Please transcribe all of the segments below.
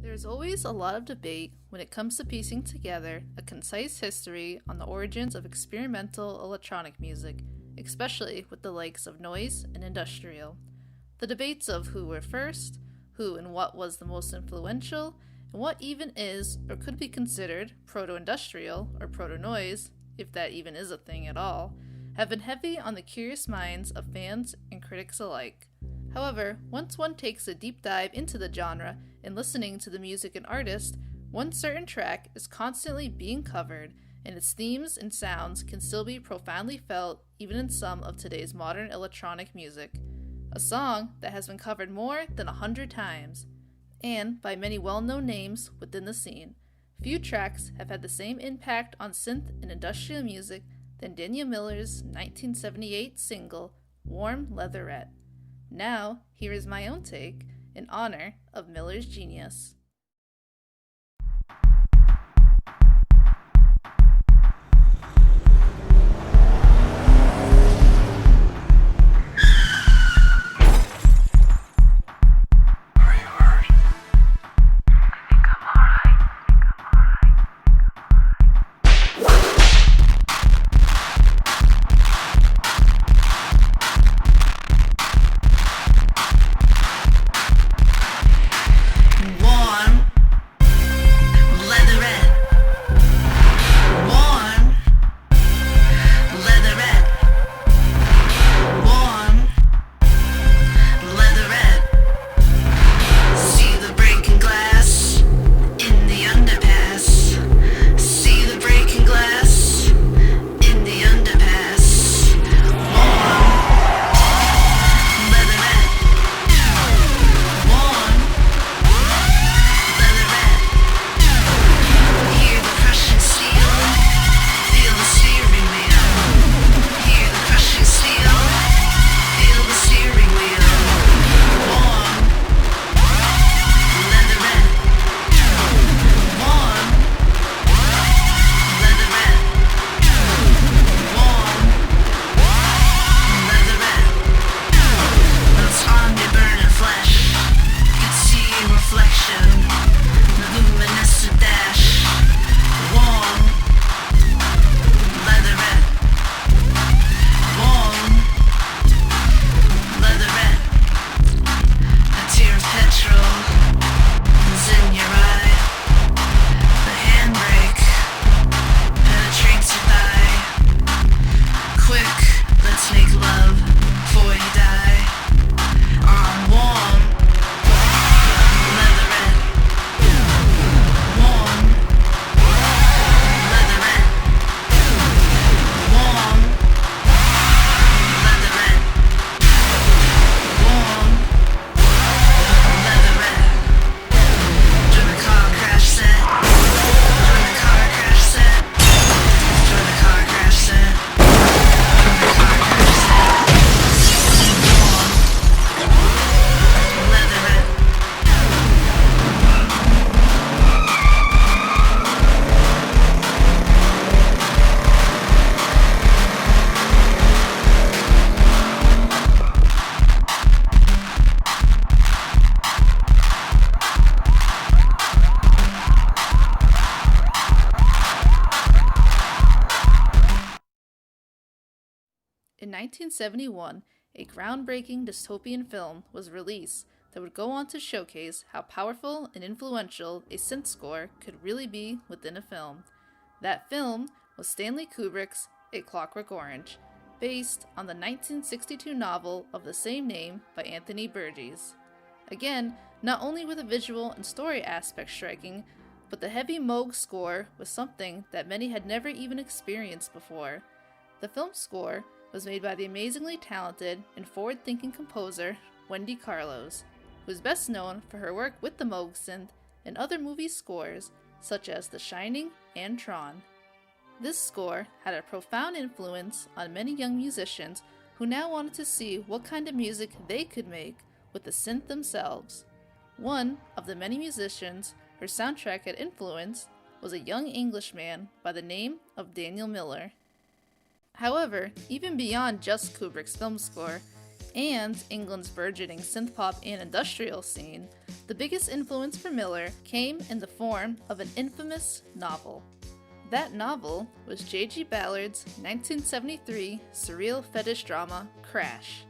There's always a lot of debate when it comes to piecing together a concise history on the origins of experimental electronic music, especially with the likes of noise and industrial. The debates of who were first, who and what was the most influential, and what even is or could be considered proto-industrial or proto-noise, if that even is a thing at all, have been heavy on the curious minds of fans and critics alike. However, once one takes a deep dive into the genre and listening to the music and artist, one certain track is constantly being covered, and its themes and sounds can still be profoundly felt even in some of today's modern electronic music. A song that has been covered more than 100 times, and by many well-known names within the scene. Few tracks have had the same impact on synth and industrial music than Daniel Miller's 1978 single, Warm Leatherette. Now, here is my own take in honor of Miller's genius. In 1971, a groundbreaking dystopian film was released that would go on to showcase how powerful and influential a synth score could really be within a film. That film was Stanley Kubrick's A Clockwork Orange, based on the 1962 novel of the same name by Anthony Burgess. Again, not only were the visual and story aspects striking, but the heavy Moog score was something that many had never even experienced before. The film score was made by the amazingly talented and forward-thinking composer Wendy Carlos, who is best known for her work with the Moog synth and other movie scores such as The Shining and Tron. This score had a profound influence on many young musicians who now wanted to see what kind of music they could make with the synth themselves. One of the many musicians her soundtrack had influenced was a young Englishman by the name of Daniel Miller. However, even beyond just Kubrick's film score, and England's burgeoning synthpop and industrial scene, The biggest influence for Miller came in the form of an infamous novel. That novel was J.G. Ballard's 1973 surreal fetish drama, Crash.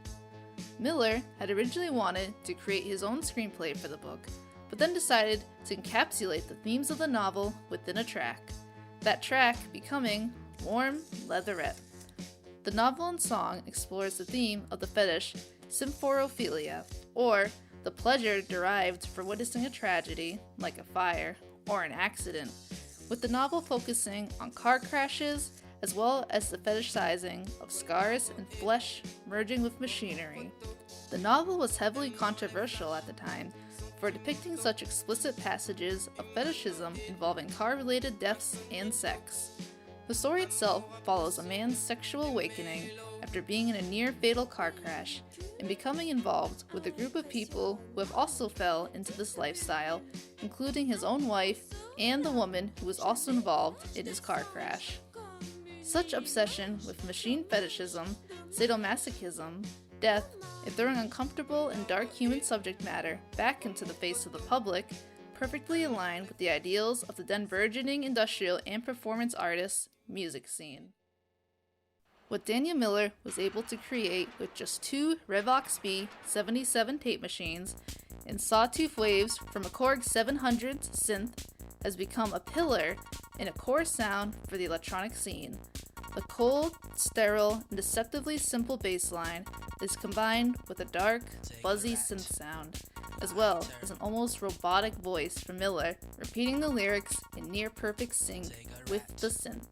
Miller had originally wanted to create his own screenplay for the book, but then decided to encapsulate the themes of the novel within a track. That track becoming Warm Leatherette. The novel and song explores the theme of the fetish symphorophilia, or the pleasure derived from witnessing a tragedy, like a fire or an accident, with the novel focusing on car crashes as well as the fetishizing of scars and flesh merging with machinery. The novel was heavily controversial at the time for depicting such explicit passages of fetishism involving car-related deaths and sex. The story itself follows a man's sexual awakening after being in a near-fatal car crash and becoming involved with a group of people who have also fell into this lifestyle, including his own wife and the woman who was also involved in his car crash. Such obsession with machine fetishism, sadomasochism, death, and throwing uncomfortable and dark human subject matter back into the face of the public perfectly aligned with the ideals of the then burgeoning industrial and performance artists music scene. What Daniel Miller was able to create with just two Revox B77 tape machines and sawtooth waves from a Korg 700 synth has become a pillar and a core sound for the electronic scene. The cold, sterile, and deceptively simple bass line is combined with a dark, fuzzy synth sound, as well as an almost robotic voice from Miller repeating the lyrics in near-perfect sync with the synth.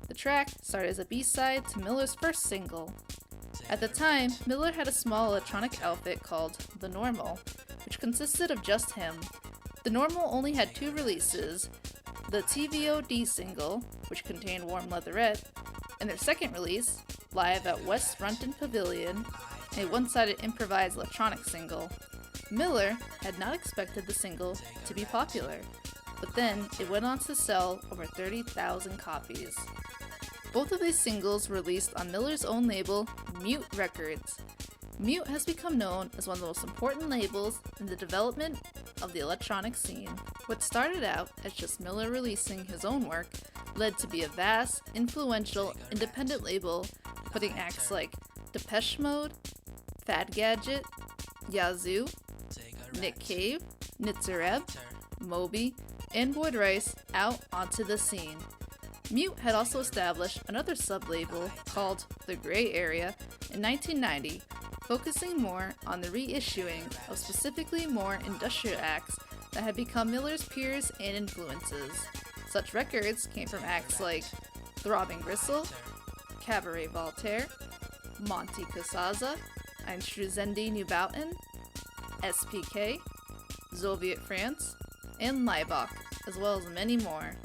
The track started as a B-side to Miller's first single. At the time, Miller had a small electronic outfit called The Normal, which consisted of just him. The Normal only had two releases, the TVOD single, which contained Warm Leatherette, and their second release, live at West Runton Pavilion, a one-sided improvised electronic single. Miller had not expected the single to be popular, but then it went on to sell over 30,000 copies. Both of these singles were released on Miller's own label, Mute Records. Mute has become known as one of the most important labels in the development of the electronic scene. What started out as just Miller releasing his own work led to be a vast, influential, independent label putting acts like Depeche Mode, Fad Gadget, Yazoo, Nick Cave, Nitzareb, Moby, and Boyd Rice out onto the scene. Mute had also established another sub-label called The Gray Area in 1990, focusing more on the reissuing of specifically more industrial acts that had become Miller's peers and influences. Such records came from acts like Throbbing Gristle, Cabaret Voltaire, Monty Casaza, Einstruzendi Neubauten, SPK, Soviet France, and Laibach, as well as many more.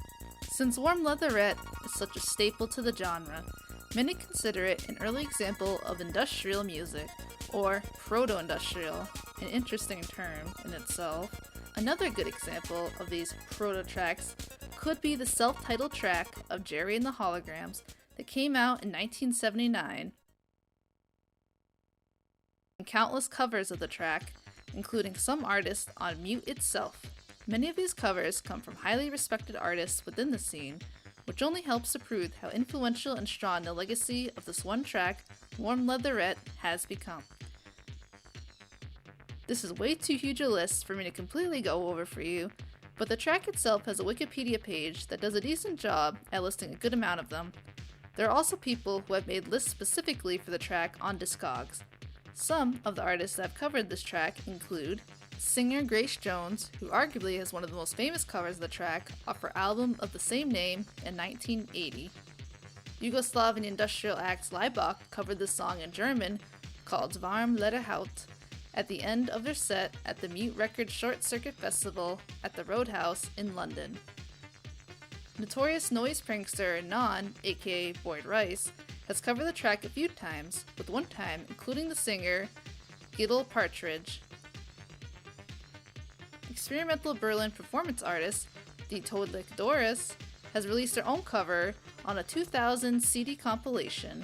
Since Warm Leatherette is such a staple to the genre, many consider it an early example of industrial music, or proto-industrial, an interesting term in itself. Another good example of these proto-tracks could be the self-titled track of Jerry and the Holograms that came out in 1979, and countless covers of the track, including some artists on Mute itself. Many of these covers come from highly respected artists within the scene, which only helps to prove how influential and strong the legacy of this one track, Warm Leatherette, has become. This is way too huge a list for me to completely go over for you, but the track itself has a Wikipedia page that does a decent job at listing a good amount of them. There are also people who have made lists specifically for the track on Discogs. Some of the artists that have covered this track include singer Grace Jones, who arguably has one of the most famous covers of the track off her album of the same name in 1980. Yugoslavian industrial act Laibach covered this song in German called Warm Leatherette at the end of their set at the Mute Records Short Circuit Festival at the Roadhouse in London. Notorious noise prankster Non, aka Boyd Rice, has covered the track a few times, with one time including the singer Giddel Partridge. Experimental Berlin performance artist Die Todlich Doris has released their own cover on a 2000 CD compilation.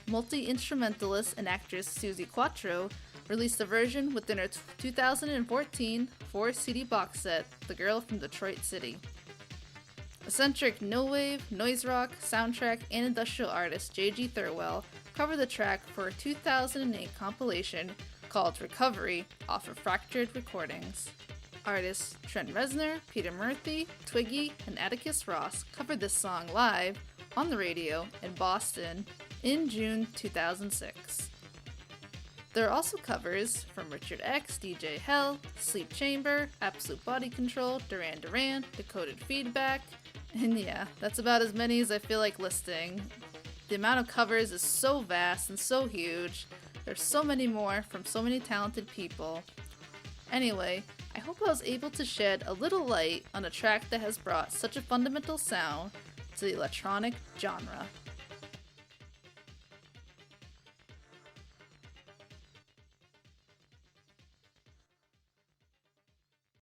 Multi-instrumentalist and actress Susie Quattro released a version within her 2014 4-CD box set, The Girl from Detroit City. Eccentric no-wave, noise rock, soundtrack, and industrial artist J.G. Thirlwell covered the track for a 2008 compilation called Recovery off of Fractured Recordings. Artists Trent Reznor, Peter Murphy, Twiggy, and Atticus Ross covered this song live on the radio in Boston in June 2006. There are also covers from Richard X, DJ Hell, Sleep Chamber, Absolute Body Control, Duran Duran, Decoded Feedback, and yeah, that's about as many as I feel like listing. The amount of covers is so vast and so huge. There's so many more from so many talented people. Anyway, I hope I was able to shed a little light on a track that has brought such a fundamental sound to the electronic genre.